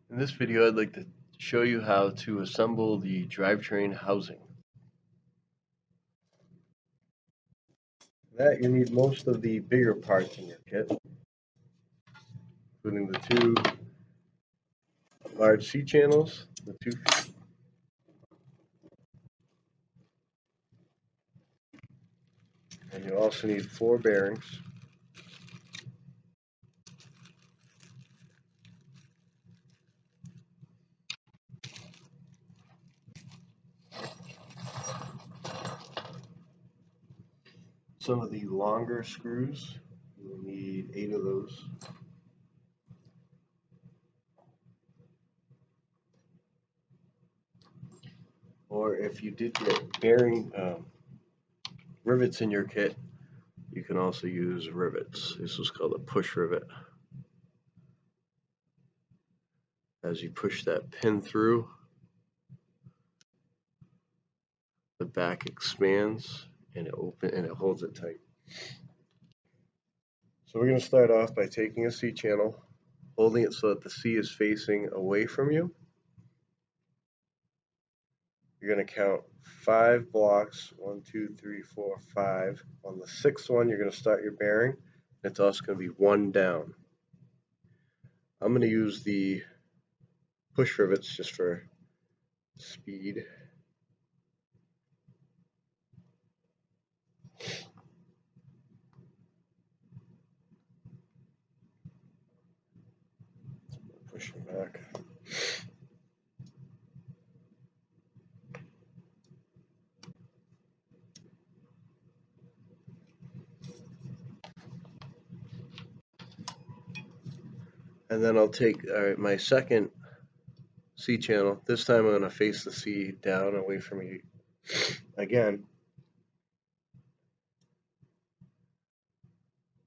In this video, I'd like to show you how to assemble the drivetrain housing. For that, you need most of the bigger parts in your kit, including the two large C channels, the 2 feet, and you also need 4 bearings. Some of the longer screws, you'll need 8 of those. Or if you did get bearing rivets in your kit, you can also use rivets. This is called a push rivet. As you push that pin through, the back expands and it holds it tight. So we're going to start off by taking a C channel, holding it so that the C is facing away from you. You're going to count 5 blocks, 1, 2, 3, 4, 5. On the 6th one, you're going to start your bearing. It's also going to be 1 down. I'm going to use the push rivets just for speed. Push them back. And then I'll take my second C channel. This time I'm going to face the C down away from you again.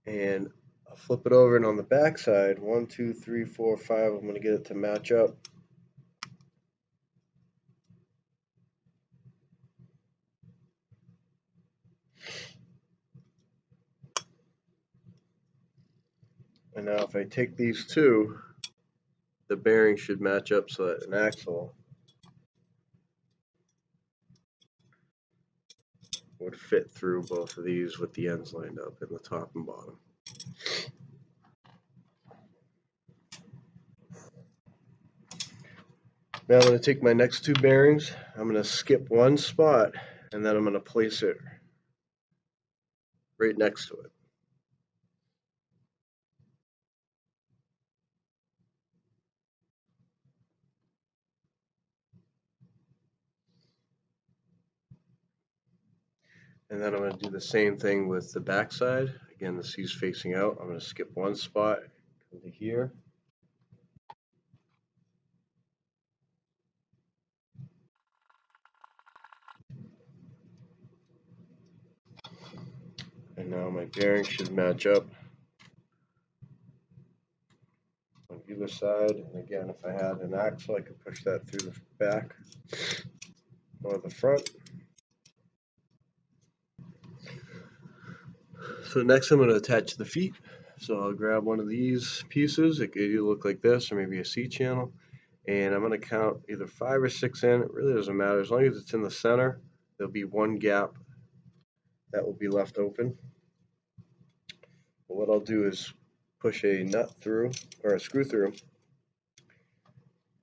And I'll flip it over, and on the back side, 1, 2, 3, 4, 5, I'm going to get it to match up. And now if I take these two, the bearing should match up so that an axle would fit through both of these with the ends lined up in the top and bottom. Now I'm going to take my next 2 bearings, I'm going to skip 1 spot, and then I'm going to place it right next to it. And then I'm going to do the same thing with the back side. Again, the C's facing out. I'm going to skip 1 spot, come to here. And now my bearing should match up on either side. And again, if I had an axle, I could push that through the back or the front. So next I'm going to attach the feet. So I'll grab one of these pieces. It could either look like this or maybe a C channel. And I'm going to count either 5 or 6 in. It really doesn't matter. As long as it's in the center, there'll be 1 gap that will be left open. But what I'll do is push a nut through, or a screw through.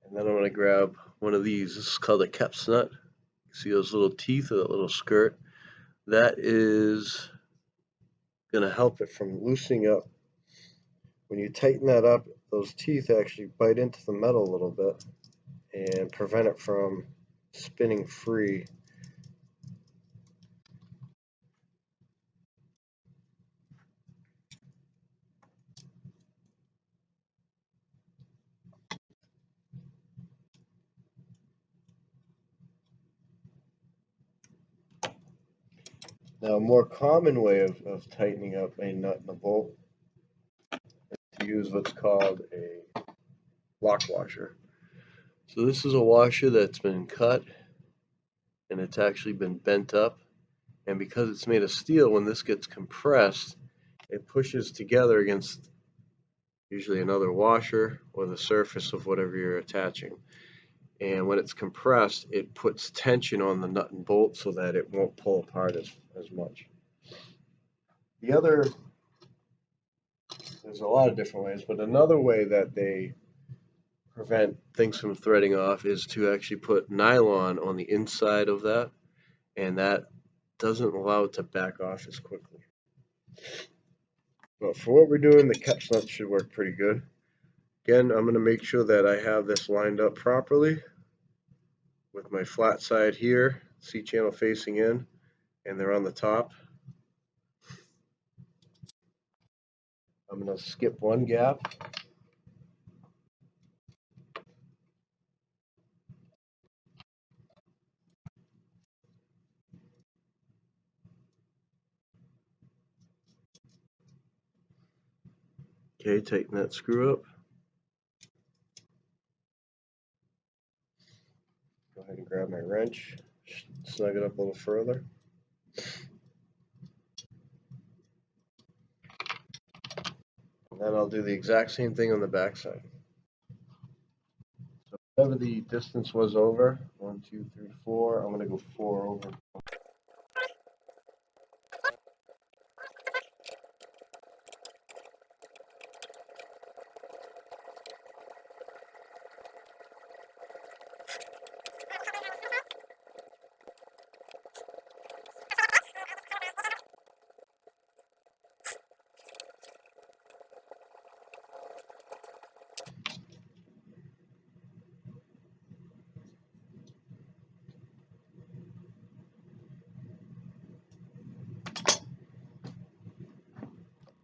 And then I'm going to grab one of these. This is called a Kep's nut. See those little teeth or that little skirt? That is going to help it from loosening up. When you tighten that up, those teeth actually bite into the metal a little bit and prevent it from spinning free. Now, a more common way of tightening up a nut and a bolt is to use what's called a lock washer. So this is a washer that's been cut and it's actually been bent up, and because it's made of steel, when this gets compressed, it pushes together against usually another washer or the surface of whatever you're attaching. And when it's compressed, it puts tension on the nut and bolt so that it won't pull apart as much. The other, there's a lot of different ways, but another way that they prevent things from threading off is to actually put nylon on the inside of that, and that doesn't allow it to back off as quickly. But for what we're doing, the catch nut should work pretty good. Again, I'm going to make sure that I have this lined up properly with my flat side here, C-channel facing in, and they're on the top. I'm going to skip one gap. Okay, tighten that screw up. Go ahead and grab my wrench, snug it up a little further. And then I'll do the exact same thing on the back side. So whatever the distance was over, 1, 2, 3, 4, I'm going to go 4 over.